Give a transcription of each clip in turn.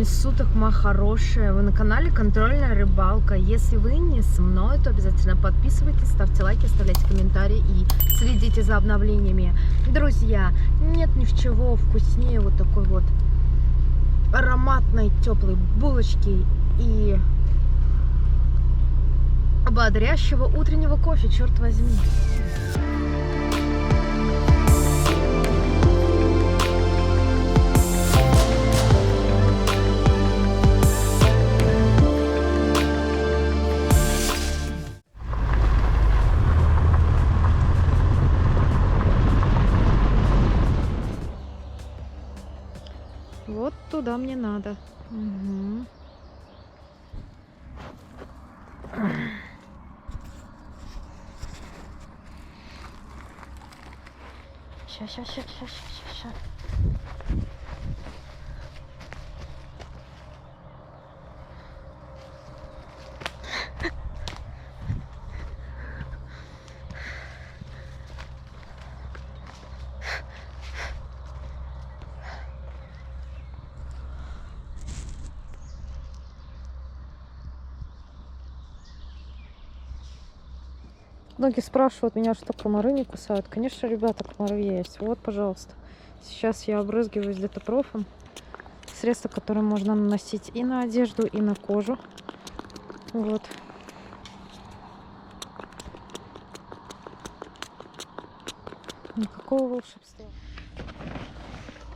суток, мои хорошие. Вы на канале Контрольная рыбалка. Если вы не со мной, то обязательно подписывайтесь, ставьте лайки, оставляйте комментарии и следите за обновлениями. Друзья, нет ни в чего вкуснее вот такой вот ароматной теплой булочки и бодрящего утреннего кофе, черт возьми. Вот туда мне надо. Угу. Ща. Многие спрашивают меня, что комары не кусают. Конечно, ребята, комары есть. Вот, пожалуйста. Сейчас я обрызгиваюсь детопрофом. Средство, которое можно наносить и на одежду, и на кожу. Вот. Никакого волшебства.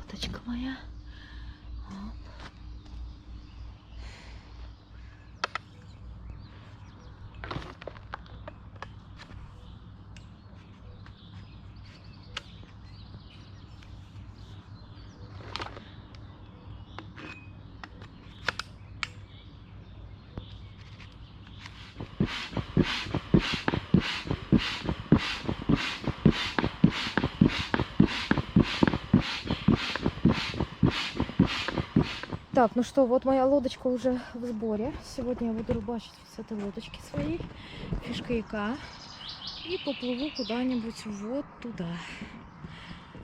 Лодочка моя. Так, ну что, вот моя лодочка уже в сборе. Сегодня я буду рыбачить с этой лодочки своей, фишка ика, и поплыву куда-нибудь вот туда.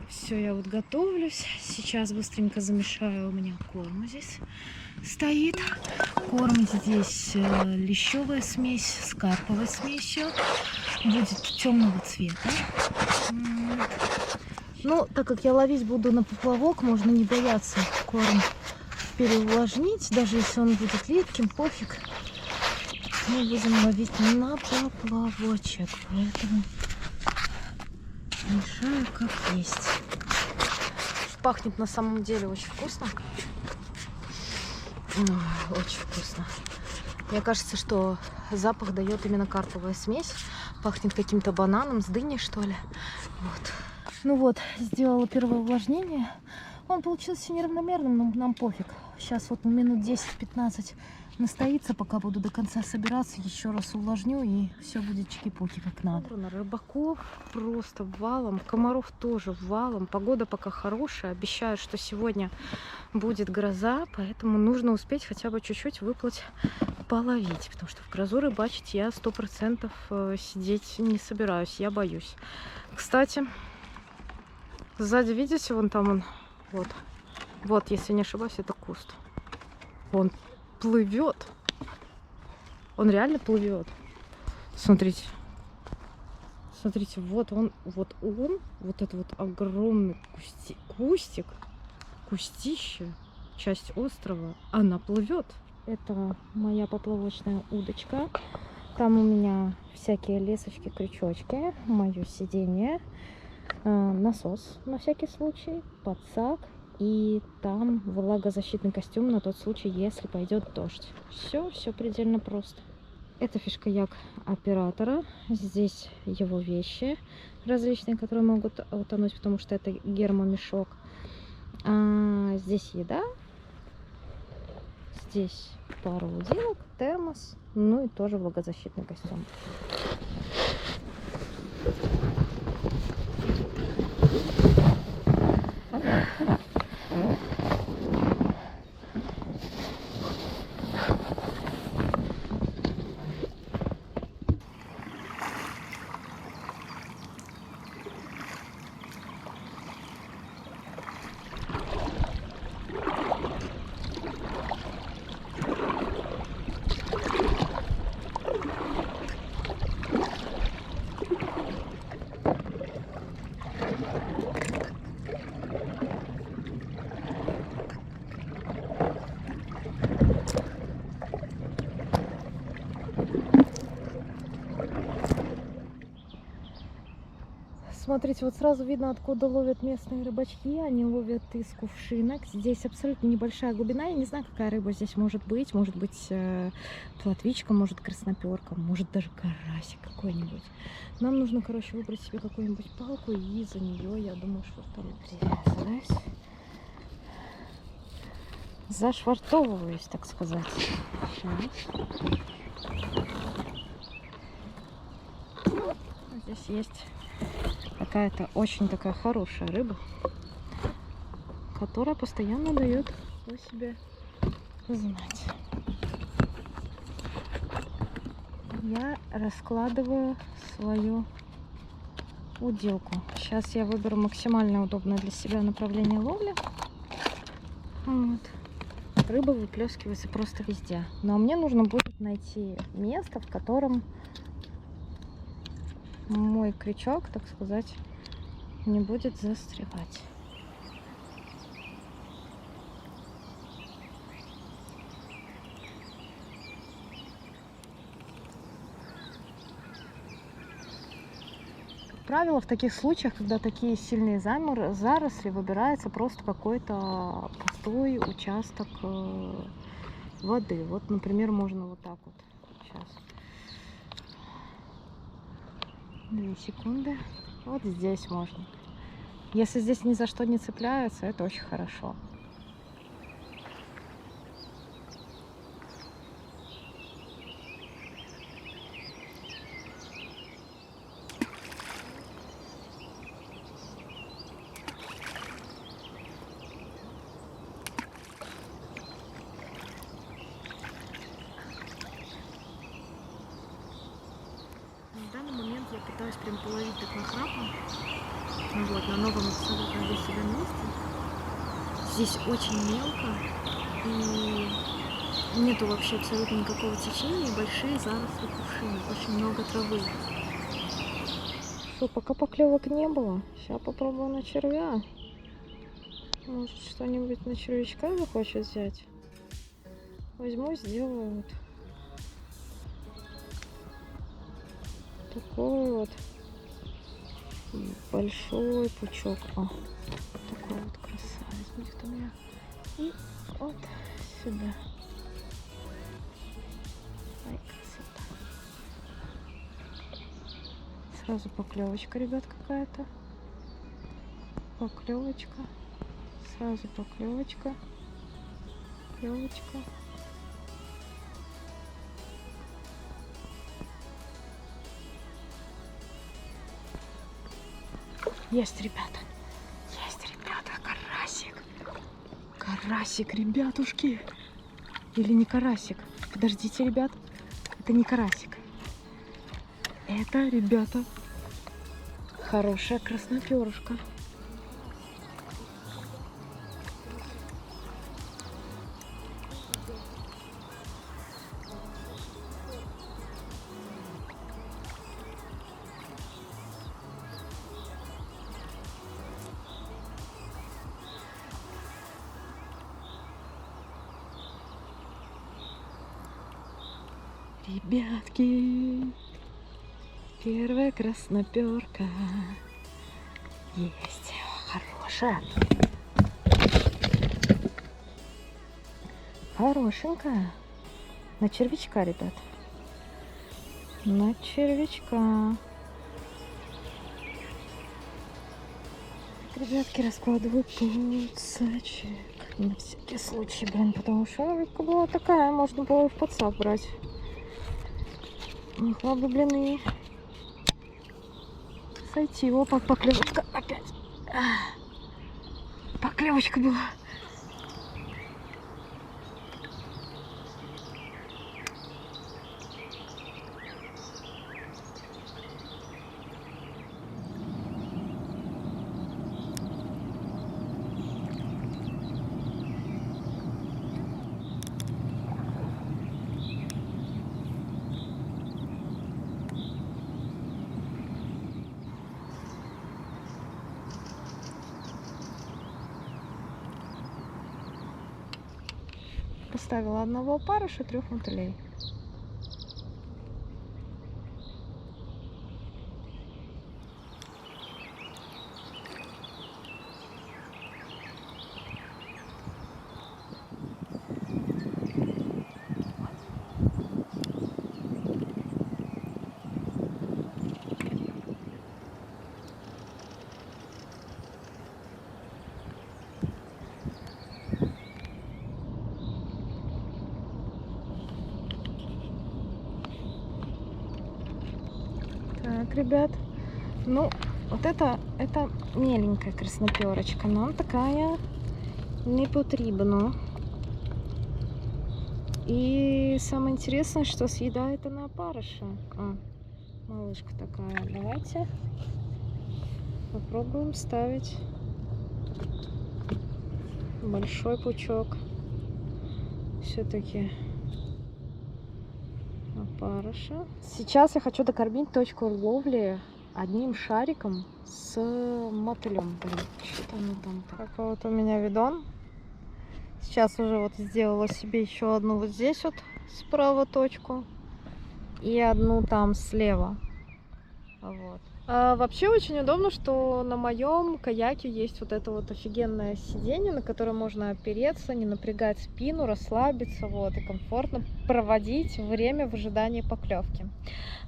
Все, я вот готовлюсь. Сейчас быстренько замешаю. У меня корм здесь стоит. Корм здесь лещевая смесь с карповой смесью. Будет темного цвета. Ну, так как я ловить буду на поплавок, можно не бояться корм переувлажнить, даже если он будет липким, пофиг. Мы будем ловить на поплавочек, поэтому мешаю как есть. Пахнет на самом деле очень вкусно. Очень вкусно. Мне кажется, что запах дает именно карповая смесь. Пахнет каким-то бананом с дыней, что ли. Вот. Ну вот, сделала первое увлажнение. Он получился неравномерным, но нам пофиг. Сейчас вот минут 10-15 настоится, пока буду до конца собираться. Еще раз увлажню, и все будет чики-пуки как надо. Рыбаков просто валом, комаров тоже валом. Погода пока хорошая. Обещаю, что сегодня будет гроза, поэтому нужно успеть хотя бы чуть-чуть выплыть половить. Потому что в грозу рыбачить я 100% сидеть не собираюсь, я боюсь. Кстати, сзади, видите, вон там он. Вот, если не ошибаюсь, это куст. Он плывет. Он реально плывет. Смотрите. Смотрите, вот этот вот огромный кустище, часть острова, она плывет. Это моя поплавочная удочка. Там у меня всякие лесочки, крючочки, мое сиденье. Насос на всякий случай, подсак, и там влагозащитный костюм на тот случай, если пойдет дождь. Все предельно просто. Это фишка як оператора. Здесь его вещи различные, которые могут утонуть, потому что это гермомешок. Здесь еда, здесь пару удилок, термос, ну и тоже влагозащитный костюм. смотрите, вот сразу видно, откуда ловят местные рыбачки. Они ловят из кувшинок. Здесь абсолютно небольшая глубина. Я не знаю, какая рыба здесь может быть. Может быть плотвичка, может красноперка, может даже карасик какой-нибудь. Нам нужно, короче, выбрать себе какую-нибудь палку и за нее, я думаю, швартовать. Зашвартовываюсь, так сказать. Сейчас. Здесь есть какая-то очень такая хорошая рыба, которая постоянно дает о себе знать. Я раскладываю свою удилку. Сейчас я выберу максимально удобное для себя направление ловли. Вот. Рыба выплескивается просто везде. Но мне нужно будет найти место, в котором мой крючок, так сказать, не будет застревать. Как правило, в таких случаях, когда такие сильные заросли, выбирается просто какой-то пустой участок воды. Вот, например, можно вот так вот. Сейчас. 2 секунды. Вот здесь можно. Если здесь ни за что не цепляется, это очень хорошо. В данный момент я пытаюсь прям половить так нахрапом. Ну вот, на новом абсолютно для себя месте. Здесь очень мелко и нету вообще абсолютно никакого течения. Большие заросли кувшинок, очень много травы. Что, пока поклевок не было, сейчас попробую на червя. Может, что-нибудь на червячка захочет взять. Возьму, сделаю вот такой вот большой пучок. О, такой вот красавец будет у меня. И вот сюда. Ай, красота. Сразу поклевочка, ребят, какая-то. Поклевочка. Сразу поклевочка. Поклевочка. Есть, ребята. Есть, ребята, карасик. Карасик, ребятушки. Или не карасик? Подождите, ребят. Это не карасик. Это, ребята, хорошая красноперышко. Ребятки, первая красноперка есть, хорошая, хорошенькая, на червячка, ребят, на червячка. Ребятки, раскладываю подсачек на всякий случай, блин, потому что рыбка была такая, можно было и в подсак брать. Могла бы, блин, и сойти. Опа, поклевочка опять. Поклевочка была. Поставила одного опарыша, 3 мотылей. так, ребят. Ну, вот это меленькая красноперочка, но она такая непотребна. И самое интересное, что съедает она опарыша. Малышка такая. Давайте попробуем ставить большой пучок. Все-таки опарыша. Сейчас я хочу докормить точку ловли одним шариком с мотылем. Блин, что оно там? Такой вот у меня видон. Сейчас уже вот сделала себе еще одну вот здесь вот справа точку и одну там слева. Вот. Вообще очень удобно, что на моем каяке есть вот это вот офигенное сиденье, на которое можно опереться, не напрягать спину, расслабиться, вот, и комфортно проводить время в ожидании поклевки.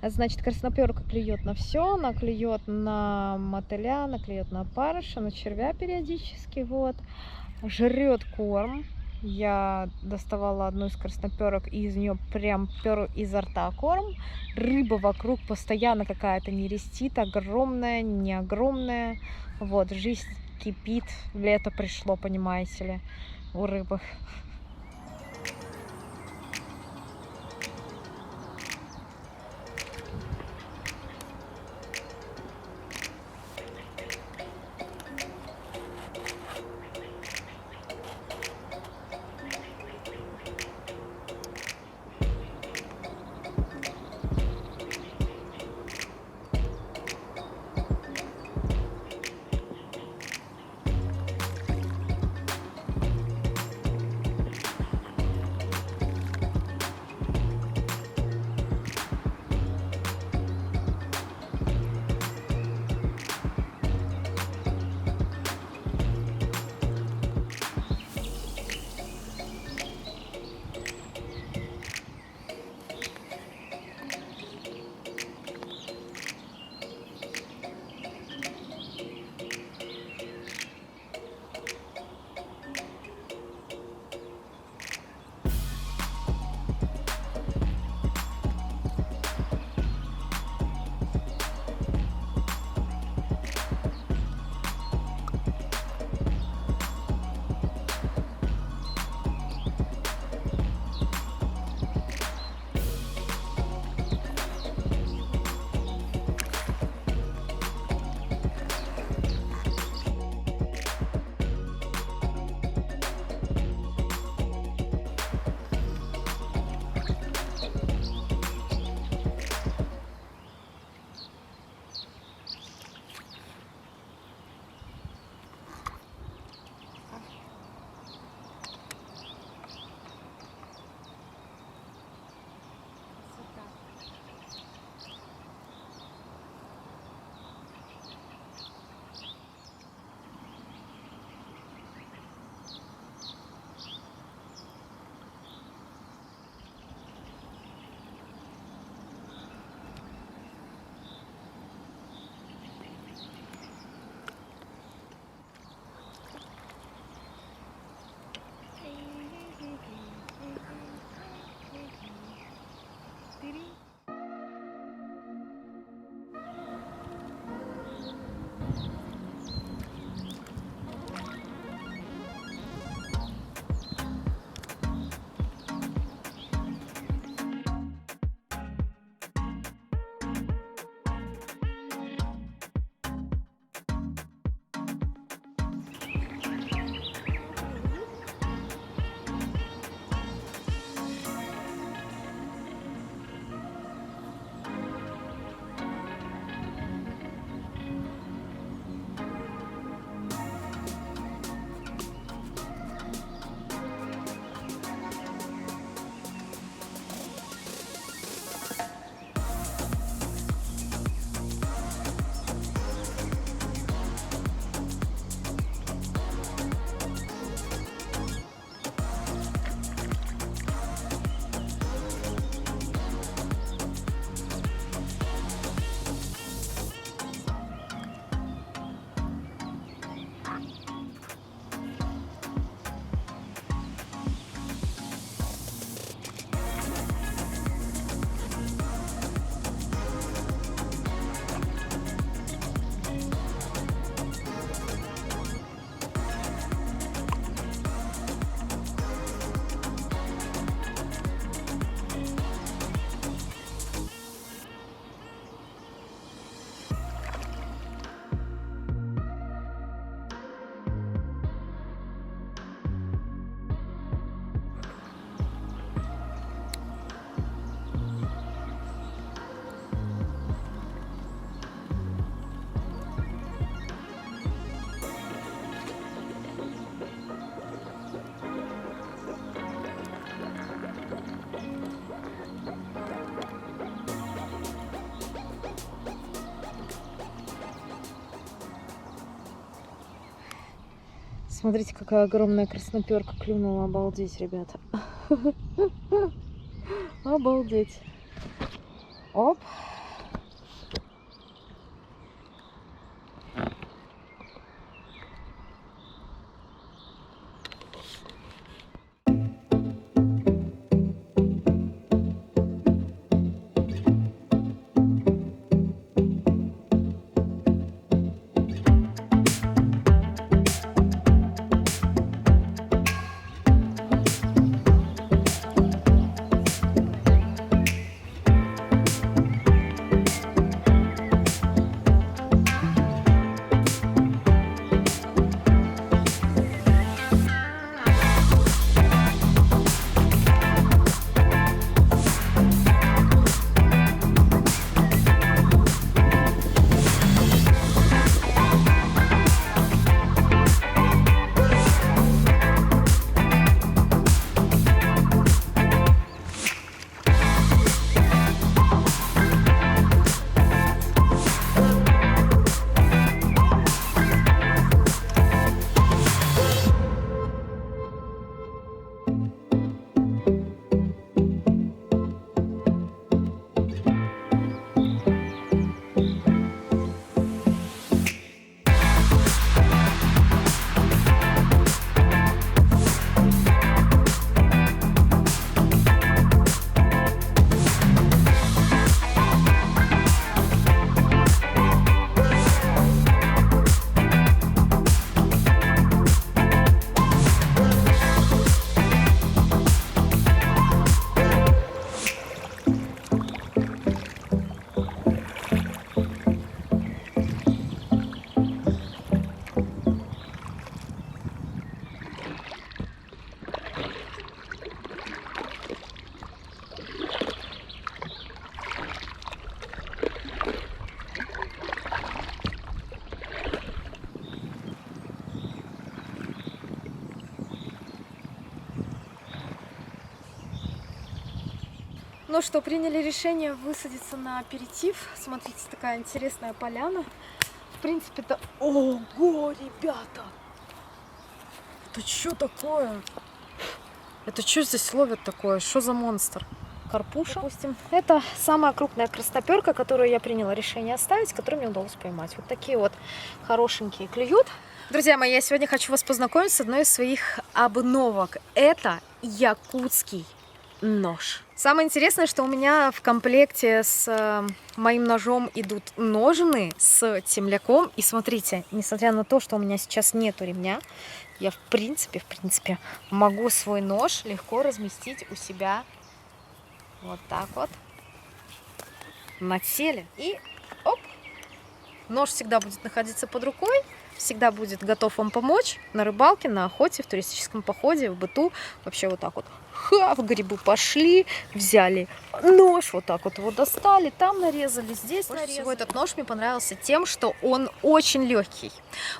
Значит, красноперка клюет на все, она клюет на мотыля, она клюет на опарыша, на червя периодически, вот, жрет корм. Я доставала одну из красноперок, и из нее прям пер изо рта корм. Рыба вокруг постоянно какая-то нерестит, огромная, не огромная. Вот, жизнь кипит, лето пришло, понимаете ли, у рыбы. Смотрите, какая огромная красноперка клюнула. Обалдеть, ребята. Обалдеть. Оп. Ну что, приняли решение высадиться на аперитив. Смотрите, такая интересная поляна. В принципе-то... Ого, ребята! Это что такое? Это что здесь ловят такое? Что за монстр? Карпуша, допустим. Это самая крупная красноперка, которую я приняла решение оставить, которую мне удалось поймать. Вот такие вот хорошенькие клюют. Друзья мои, я сегодня хочу вас познакомить с одной из своих обновок. Это якутский нож. Самое интересное, что у меня в комплекте с моим ножом идут ножны с темляком. И смотрите, несмотря на то, что у меня сейчас нету ремня, я в принципе могу свой нож легко разместить у себя вот так вот на теле. И оп, нож всегда будет находиться под рукой. Всегда будет готов вам помочь на рыбалке, на охоте, в туристическом походе, в быту. Вообще вот так вот, ха, в грибы пошли, взяли нож, вот так вот его достали, там нарезали, здесь нарезали. Всего этот нож мне понравился тем, что он очень легкий.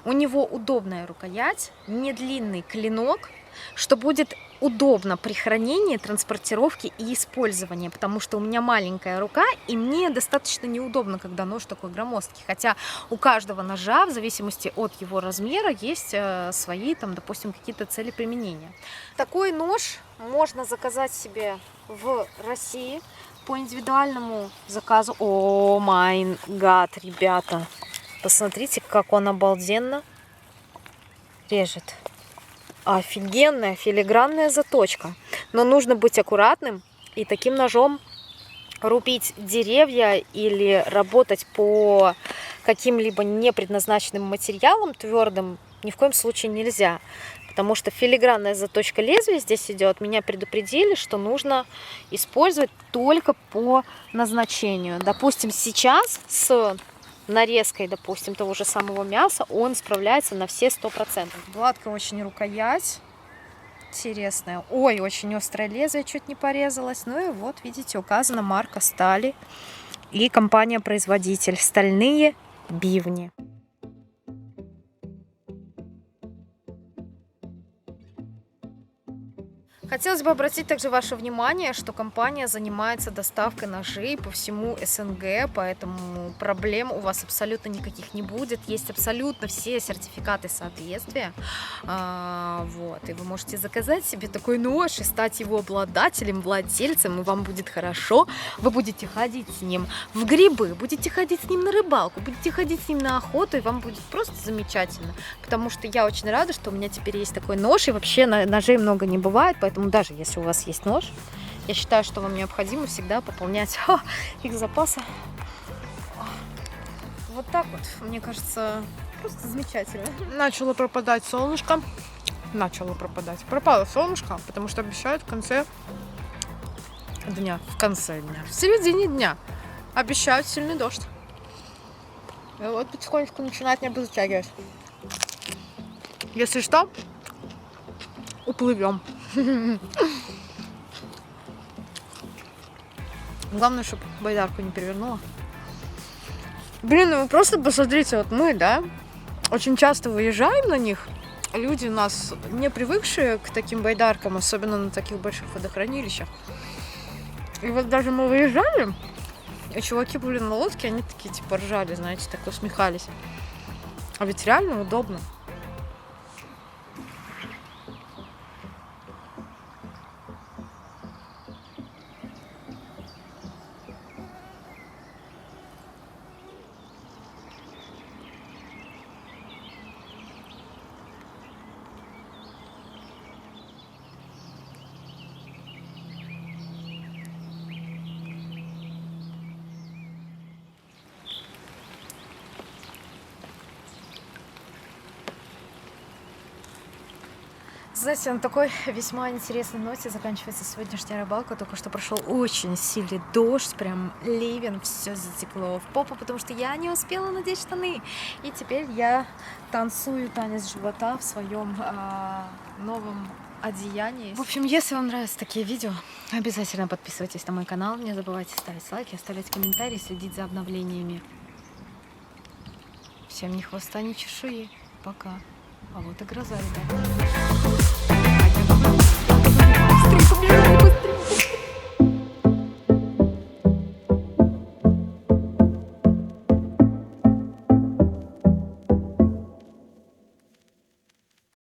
У него удобная рукоять, не длинный клинок, что будет удобно при хранении, транспортировке и использовании, потому что у меня маленькая рука, и мне достаточно неудобно, когда нож такой громоздкий. Хотя у каждого ножа, в зависимости от его размера, есть свои, там, допустим, какие-то цели применения. Такой нож можно заказать себе в России по индивидуальному заказу. О май гад, ребята! Посмотрите, как он обалденно режет. Офигенная филигранная заточка. Но нужно быть аккуратным и таким ножом рубить деревья или работать по каким-либо непредназначенным материалам твердым ни в коем случае нельзя. Потому что филигранная заточка лезвия здесь идет. Меня предупредили, что нужно использовать только по назначению. Допустим, сейчас с нарезкой, допустим, того же самого мяса он справляется на все 100%. Гладкая очень рукоять. Интересная. Ой, очень острое лезвие, чуть не порезалось. Ну и вот, видите, указана марка стали и компания-производитель. Стальные бивни. Хотелось бы обратить также ваше внимание, что компания занимается доставкой ножей по всему СНГ, поэтому проблем у вас абсолютно никаких не будет. Есть абсолютно все сертификаты соответствия. Вот, и вы можете заказать себе такой нож и стать его обладателем, владельцем, и вам будет хорошо. Вы будете ходить с ним в грибы, будете ходить с ним на рыбалку, будете ходить с ним на охоту, и вам будет просто замечательно. Потому что я очень рада, что у меня теперь есть такой нож, и вообще ножей много не бывает, поэтому даже если у вас есть нож, я считаю, что вам необходимо всегда пополнять их запасы. Вот так вот, мне кажется, просто замечательно. Начало пропадать солнышко. Пропало солнышко, потому что обещают в конце дня. В середине дня обещают сильный дождь. И вот потихонечку начинает небо затягивать. Если что, уплывем. Главное, чтобы байдарку не перевернула. Блин, ну вы просто посмотрите, вот мы, да, очень часто выезжаем на них. Люди у нас не привыкшие к таким байдаркам, особенно на таких больших водохранилищах. И вот даже мы выезжали, и чуваки были на лодке, они такие типа ржали, знаете, так усмехались. А ведь реально удобно. Знаете, на такой весьма интересной ноте заканчивается сегодняшняя рыбалка. Только что прошел очень сильный дождь, прям ливень, все затекло в попу, потому что я не успела надеть штаны. И теперь я танцую танец живота в своем новом одеянии. В общем, если вам нравятся такие видео, обязательно подписывайтесь на мой канал, не забывайте ставить лайки, оставлять комментарии, следить за обновлениями. Всем ни хвоста, ни чешуи. Пока. А вот и гроза, ребята.